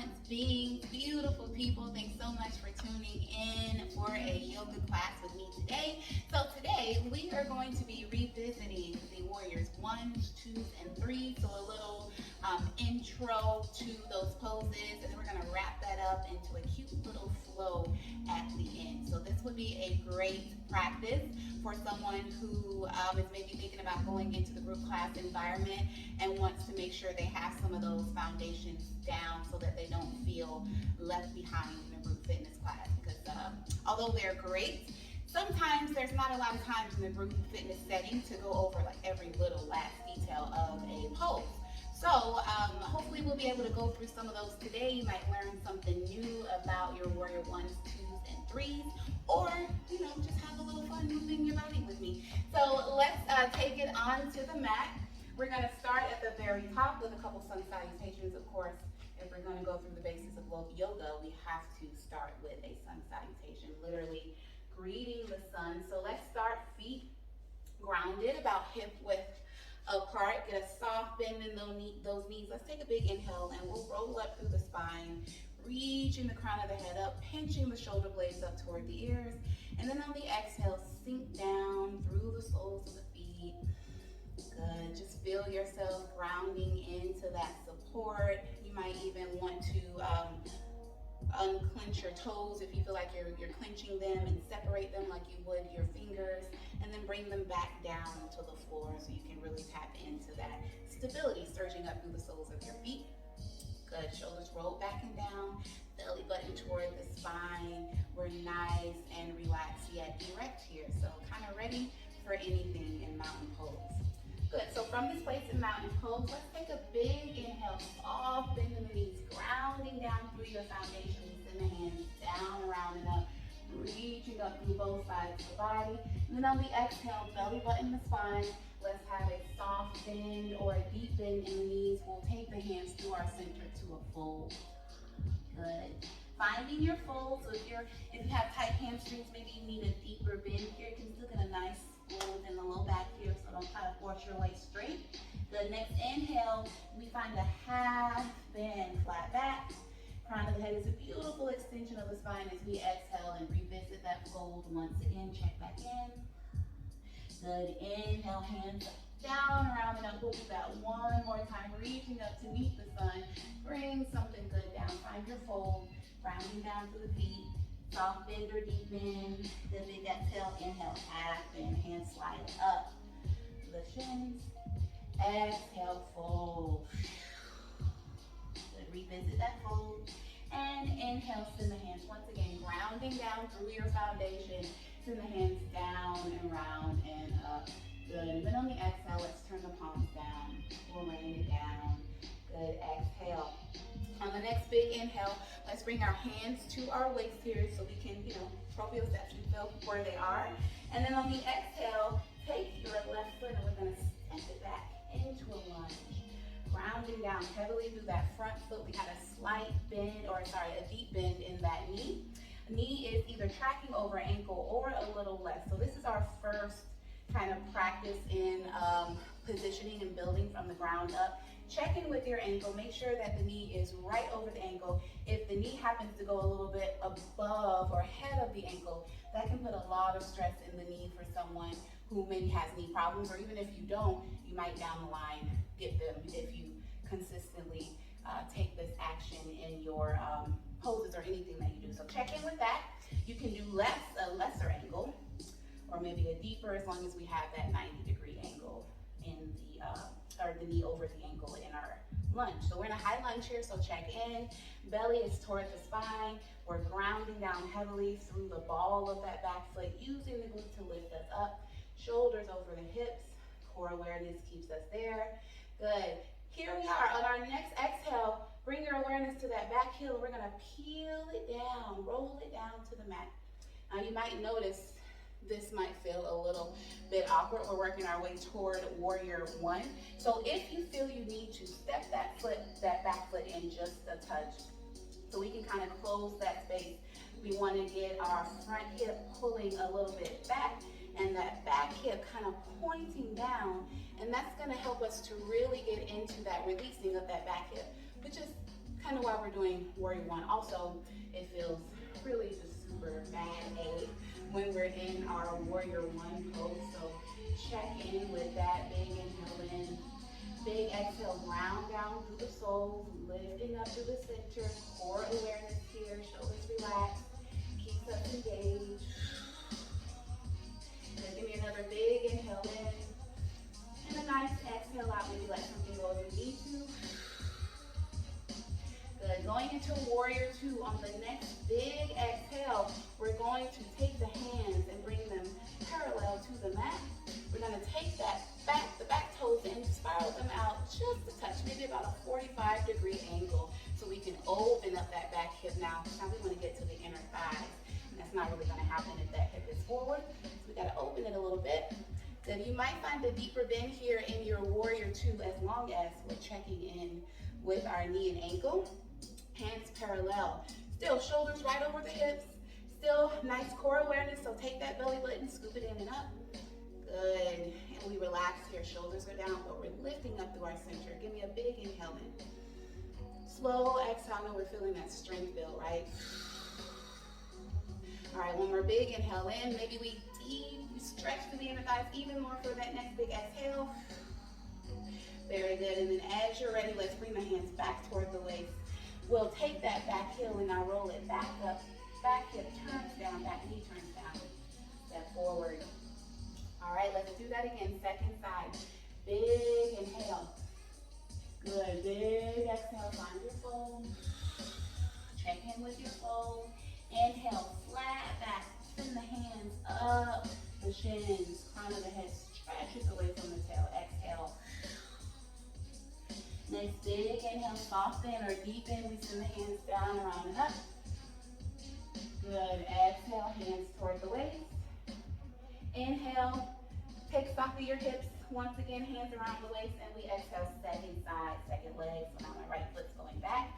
balance beings, beautiful people. Thanks so much for tuning in for a yoga class with me today. So today we are going to be revisiting the warriors 1, 2, and 3. So a little intro to those poses, and then we're going to wrap that up into a cute little flow at the end. So this would be a great practice for someone who is maybe thinking about going into the group class environment and wants to make sure they have some of those foundations down so that they don't feel left behind in a group fitness class. Because although they're great, sometimes there's not a lot of times in the group fitness setting to go over like every little last detail of a pose. So hopefully we'll be able to go through some of those today. You might learn something new about your warrior 1s, 2s, and 3s, or just have a little fun moving your body with me. So let's take it on to the mat. We're going to start at the very top with a couple sun salutations. Of course, if we're going to go through the basis of yoga, we have to start with a sun salutation, literally greeting the sun. So let's start feet grounded, about hip width apart. Get a soft bend in those knees. Let's take a big inhale and we'll roll up through the spine, reaching the crown of the head up, pinching the shoulder blades up toward the ears. And then on the exhale, sink down through the soles of the feet. Good. Just feel yourself grounding into that support. You might even want to unclench your toes if you feel like you're clenching them, and separate them like you would your fingers, and then bring them back down to the floor so you can really tap into that stability surging up through the soles of your feet. Good. Shoulders roll back and down, belly button toward the spine. We're nice and relaxed yet erect here, so kind of ready for anything in mountain pose. Good. So from this place in mountain pose, let's take a big inhale, soft bend in the knees, grounding down through your foundation. Send the hands down, around and up, reaching up through both sides of the body. And then on the exhale, belly button the spine. Let's have a soft bend or a deep bend in the knees. We'll take the hands through our center to a fold. Good. Finding your fold. So if you have tight hamstrings, maybe you need a deeper bend here. You can still get a nice fold in the low back here, so don't try to force your way straight. Good. Next inhale, we find a half bend, flat back. Crown of the head is a beautiful extension of the spine as we exhale and revisit that fold once again. Check back in. Good. Inhale, hands down, around and up. We'll do that one more time, reaching up to meet the sun. Bring something good down. Find your fold, grounding down to the feet. Soft bend or deep bend. Then big exhale, inhale, half bend, hands slide up. The shins. Exhale, fold. Good. Revisit that fold. And inhale, send the hands once again, grounding down through your foundation. Send the hands down and round and up. Good. And then on the exhale, let's turn the palms down. We'll rain it down. Good. Exhale. On the next big inhale, let's bring our hands to our waist here so we can, proprioception feel where they are. And then on the exhale, take your left foot and we're going to step it back into a lunge. Grounding down heavily through that front foot. We had a deep bend in that knee. Knee is either tracking over ankle or a little less. So this is our first kind of practice in positioning and building from the ground up. Check in with your ankle. Make sure that the knee is right over the ankle. If the knee happens to go a little bit above or ahead of the ankle, that can put a lot of stress in the knee for someone who maybe has knee problems, or even if you don't, you might down the line get them if you consistently take this action in your poses or anything that you do. So check in with that. You can do a lesser angle, or maybe a deeper, as long as we have that 90-degree angle in the knee over the ankle in our lunge. So we're in a high lunge here, so check in. Belly is toward the spine. We're grounding down heavily through the ball of that back foot, using the glute to lift us up. Shoulders over the hips. Core awareness keeps us there. Good. Here we are. On our next exhale, bring your awareness to that back heel. We're going to peel it down, roll it down to the mat. Now you might notice this might feel a little bit awkward. We're working our way toward warrior 1. So if you feel you need to step that back foot in just a touch, so we can kind of close that space. We want to get our front hip pulling a little bit back and that back hip kind of pointing down, and that's going to help us to really get into that releasing of that back hip, which is kind of why we're doing warrior one. Also, it feels really just super bad when we're in our warrior one pose. So check in with that. Big inhale in, big exhale, ground down through the soles, lifting up through the center, core awareness here, shoulders relaxed, keep us engaged. Then give me another big inhale in, and a nice exhale out. Maybe let something go if you need to. Good. Going into warrior two, on the next big exhale, we're going to take the hands and bring them parallel to the mat. We're going to take the back toes and spiral them out just a touch, maybe about a 45-degree angle, so we can open up that back hip now. Now we want to get to the inner thighs, and that's not really going to happen if that hip is forward. So we got to open it a little bit. Then you might find a deeper bend here in your warrior two, as long as we're checking in with our knee and ankle. Hands parallel. Still shoulders right over the hips. Still nice core awareness, so take that belly button, scoop it in and up. Good. And we relax here. Shoulders are down, but we're lifting up through our center. Give me a big inhale in. Slow exhale. I know we're feeling that strength build, right? All right, one more big inhale in. Maybe we stretch through the inner thighs even more for that next big exhale. Very good. And then as you're ready, let's bring the hands back toward the waist. We'll take that back heel and now roll it back up. Back hip turns down, back knee turns down. Step forward. All right, let's do that again. Second side. Big inhale. Good. Big exhale. Find your fold. Check in with your fold. Inhale, flat back. Send the hands up the shins. Crown of the head stretches away from the tail. Exhale. Next big inhale, soften or deepen. We send the hands down, around and up. Good. Exhale, hands toward the waist. Inhale, take stock of your hips. Once again, hands around the waist, and we exhale, second side, second leg. So now my right foot's going back.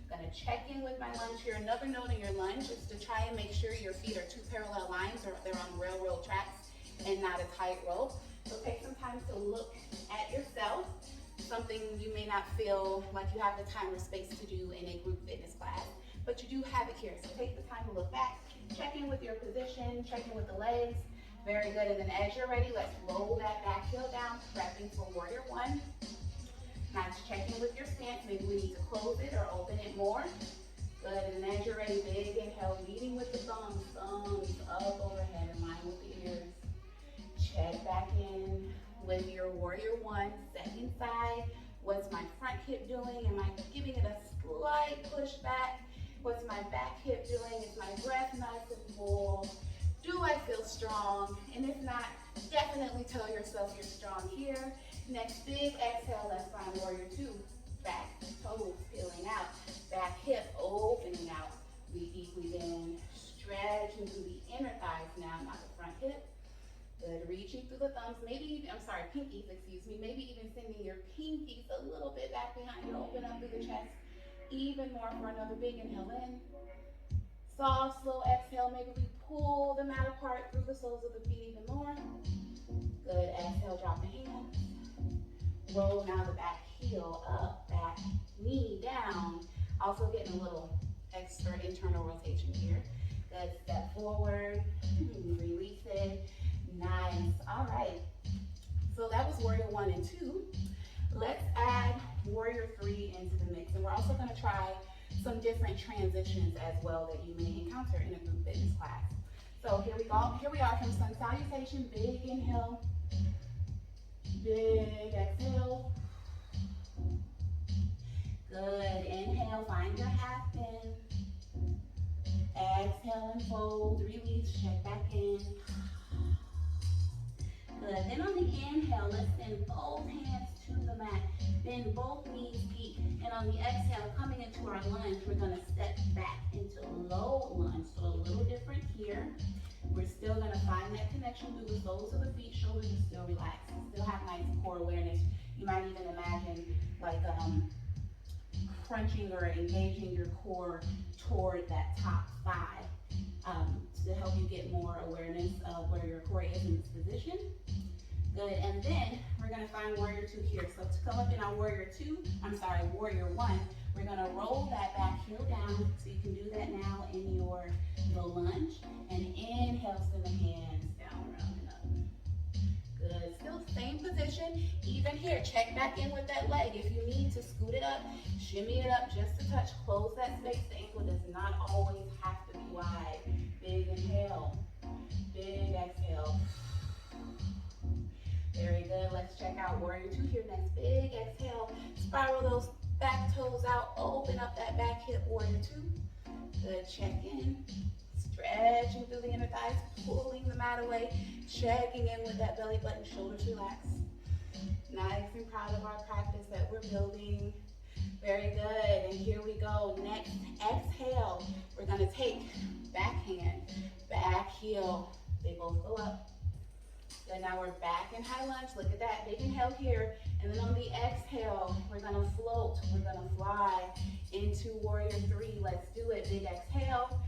Gonna check in with my lunge here. Another note in your lunge is to try and make sure your feet are two parallel lines, or they're on railroad tracks and not a tightrope. So take some time to look at yourself. Something you may not feel like you have the time or space to do in a group fitness class, but you do have it here. So take the time to look back, check in with your position, check in with the legs. Very good. And then as you're ready, let's roll that back heel down, prepping for warrior one. Now just check in with your stance. Maybe we need to close it or open it more. Good. And then as you're ready, big inhale, leading with the thumbs up overhead in line with the ears. Check back in with your warrior one, second side. What's my front hip doing? Am I giving it a slight push back? What's my back hip doing? Is my breath nice and full? Do I feel strong? And if not, definitely tell yourself you're strong here. Next big exhale, let's find warrior two. Back toes peeling out. Back hip opening out. We deeply bend, stretching through the inner thighs now, not the front hip. Good, reaching through the thumbs, pinkies, excuse me. Maybe even sending your pinkies a little bit back behind you, open up through the chest. Even more for another big inhale in. Soft, slow exhale, maybe we pull the mat apart through the soles of the feet even more. Good, exhale, drop the hands. Roll now the back heel up, back knee down. Also getting a little extra internal rotation here. Good, step forward, release it. Nice, all right. So that was warrior one and two. Let's add warrior three into the mix. And we're also gonna try some different transitions as well that you may encounter in a group fitness class. So here we go. Here we are from sun salutation. Big inhale, big exhale. Good, inhale, find your half bend. Exhale and fold, release, check back in. Good, then on the inhale, let's send both hands to the mat. Bend both knees deep. And on the exhale, coming into our lunge, we're gonna step back into low lunge. So a little different here. We're still gonna find that connection through the soles of the feet, shoulders are still relaxed. Still have nice core awareness. You might even imagine like crunching or engaging your core toward that top thigh to help you get more awareness of where your core is in this position. Good, and then we're gonna find warrior two here. So to come up in our warrior one, We're gonna roll that back heel down. So you can do that now in your lunge. And inhale, send the hands down, round and up. Good, still same position. Even here, check back in with that leg. If you need to scoot it up, shimmy it up just a touch. Close that space. The ankle does not always have to be wide. Big inhale, big exhale. Very good. Let's check out warrior two here next. Big exhale. Spiral those back toes out. Open up that back hip, warrior two. Good, check in. Stretching through the inner thighs, pulling the mat away. Checking in with that belly button, shoulders relax. Nice and proud of our practice that we're building. Very good. And here we go. Next, exhale. We're going to take back hand, back heel. They both go up. Then now we're back in high lunge. Look at that. Big inhale here. And then on the exhale, we're going to float. We're going to fly into warrior three. Let's do it. Big exhale.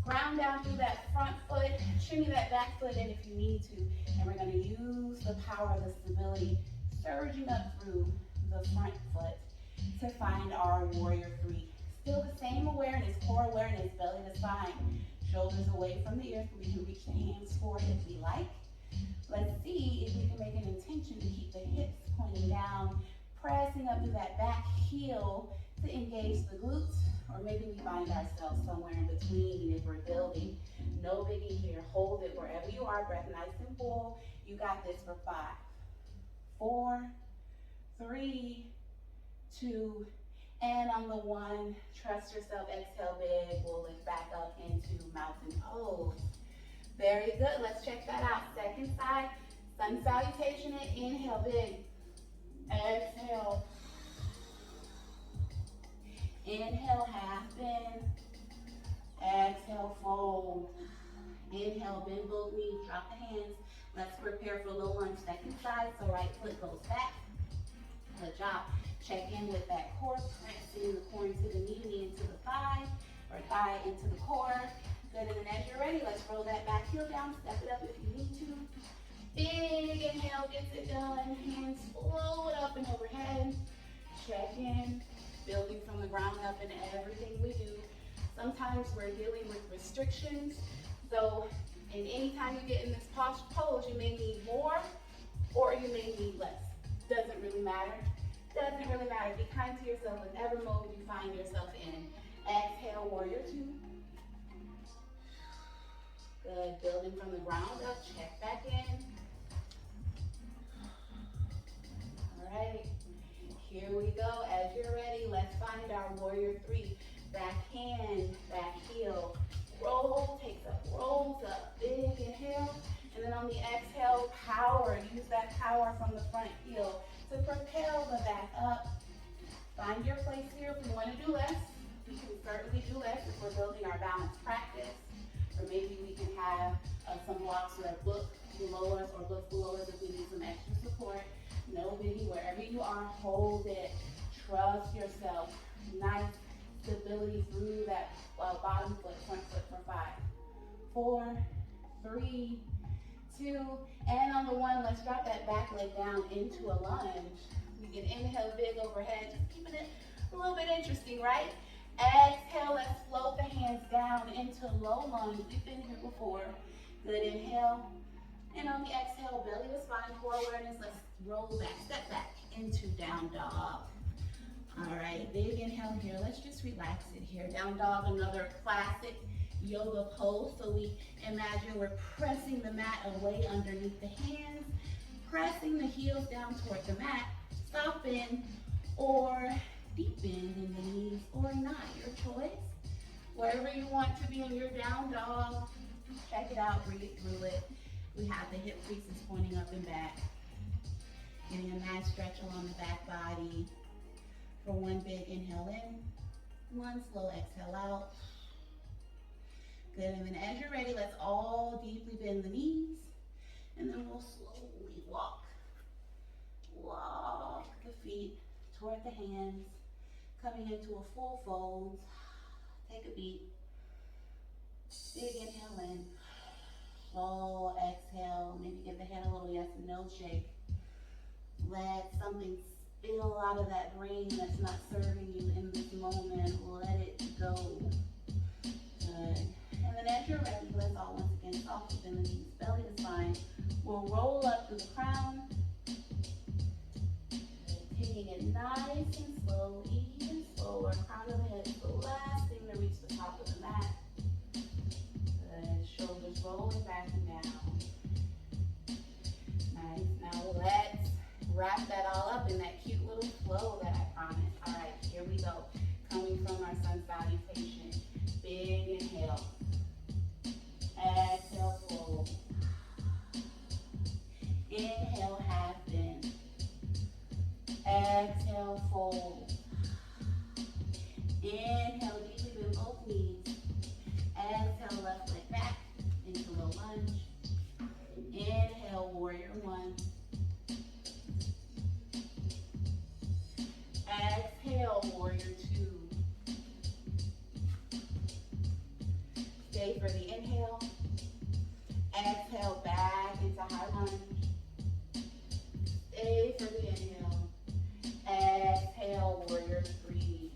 Ground down through that front foot. Shimmy that back foot in if you need to. And we're going to use the power of the stability surging up through the front foot to find our warrior three. Still the same awareness, core awareness, belly to spine. Shoulders away from the ears, but we can reach the hands forward if we like. Let's see if we can make an intention to keep the hips pointing down, pressing up through that back heel to engage the glutes, or maybe we find ourselves somewhere in between if we're building. No biggie here. Hold it wherever you are. Breath nice and full. You got this for 5, 4, 3, 2, and on the 1, trust yourself. Exhale big. We'll lift back up into mountain pose. Very good. Let's check that out. Second side, sun salutation and inhale big. Exhale. Inhale, half bend. Exhale, fold. Inhale, bend both knees, drop the hands. Let's prepare for low lunge, second side. So right foot goes back. Good job. Check in with that core, pressing the core into the knee into the thigh, or thigh into the core. Good, and then as you're ready, let's roll that back heel down, step it up if you need to. Big inhale gets it done. Hands float up and overhead. Check in, building from the ground up in everything we do. Sometimes we're dealing with restrictions. So, and anytime you get in this pose, you may need more or you may need less. Doesn't really matter. Doesn't really matter. Be kind to yourself, whatever mode you find yourself in. Exhale, warrior two. Good, building from the ground up, check back in. All right, here we go. As you're ready, let's find our warrior three. Back hand, back heel. Roll, takes up, rolls up. Big inhale. And then on the exhale, power. Use that power from the front heel to propel the back up. Find your place here. If we want to do less, we can certainly do less if we're building our balance practice. Or maybe we can have some blocks that look below us or look below us if we need some extra support. No biggie, wherever you are, hold it. Trust yourself. Nice stability through that bottom foot, front foot for 5, 4, 3, 2, and on the 1, let's drop that back leg down into a lunge. We can inhale big overhead, just keeping it a little bit interesting, right? Exhale, let's float the hands down into low lunge. We've been here before. Good, inhale. And on the exhale, belly to spine, core awareness. Let's roll back, step back into down dog. All right, big inhale here. Let's just relax it here. Down dog, another classic yoga pose. So we imagine we're pressing the mat away underneath the hands, pressing the heels down toward the mat. Stop in or deep bend in the knees or not, your choice. Wherever you want to be in your down dog, check it out, breathe through it. We have the hip creases pointing up and back. Getting a nice stretch along the back body. For 1 big inhale in, 1 slow exhale out. Good, and then as you're ready, let's all deeply bend the knees. And then we'll slowly walk the feet toward the hands. Coming into a full fold. Take a beat. Big inhale in. Slow exhale. Maybe give the head a little yes and no shake. Let something Feel out of that brain that's not serving you in this moment. Let it go. Good. And then as you're ready, let's all once again soft within the knees. Belly to spine. We'll roll up through the crown. Taking it nice and slow, even slower. Crown of the head is the last thing to reach the top of the mat. Good. Shoulders rolling back and down. Nice. Now let's wrap that all up in that cute little flow that I promised. All right, here we go. Coming from our sun salutation. Big inhale. Exhale, fold. Inhale, half bend. Exhale, fold. Inhale, deeply bend both knees. Exhale, left leg back into low lunge. Inhale, warrior one. Exhale, warrior two. Stay for the inhale. Exhale, back into high lunge. Stay for the inhale. Exhale, warrior three.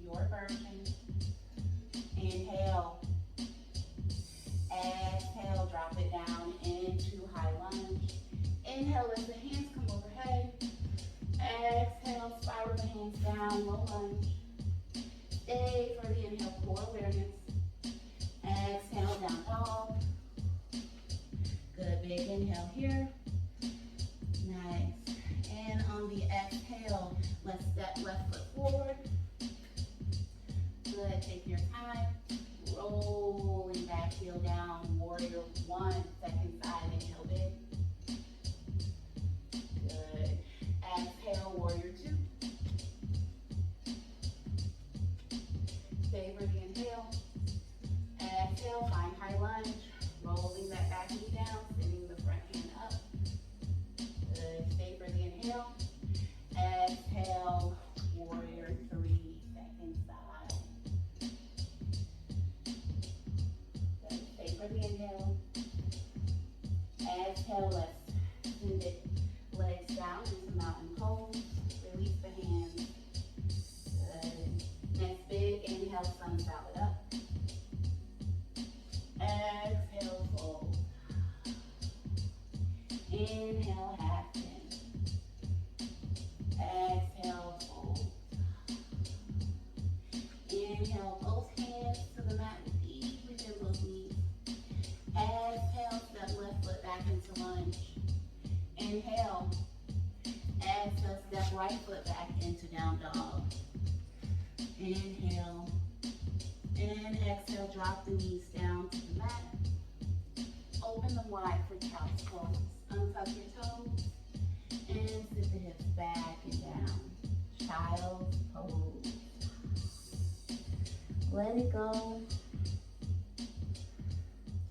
Your version. Inhale. Exhale, drop it down into high lunge. Inhale, let the hands come overhead. Exhale, spiral the hands down, low lunge. Stay for the inhale, core awareness. Exhale, down dog. Good, big inhale here. Nice. And on the exhale, let's step left foot forward. Good, take your time. Rolling back, heel down, warrior one. Second side, inhale big. Good. Exhale, warrior two. Stay for the inhale. Exhale, find high lunge. Rolling that back knee down, sending the front hand up. Good. Stay for the inhale. Exhale, warrior three. Second side. Good. Stay for the inhale. Exhale, let's send it legs down into mountain pose. Release the hands. Good. Next big inhale, sun salad up. Exhale, fold. Inhale, half bend. Exhale, fold. Inhale, both hands to the mat with ease within both knees. Exhale, step left foot back into lunge. Inhale. Exhale, step right foot back into down dog. Inhale. And exhale, drop the knees down to the mat. Open them wide for child's pose. Untuck your toes. And sit the hips back and down. Child's pose. Let it go.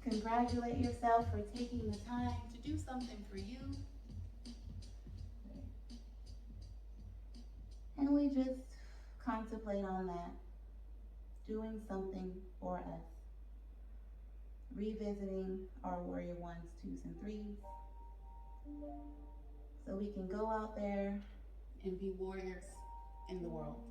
Congratulate yourself for taking the time to do something for you. And we just contemplate on that. Doing something for us. Revisiting our warrior ones, twos, and threes. So we can go out there and be warriors in the world.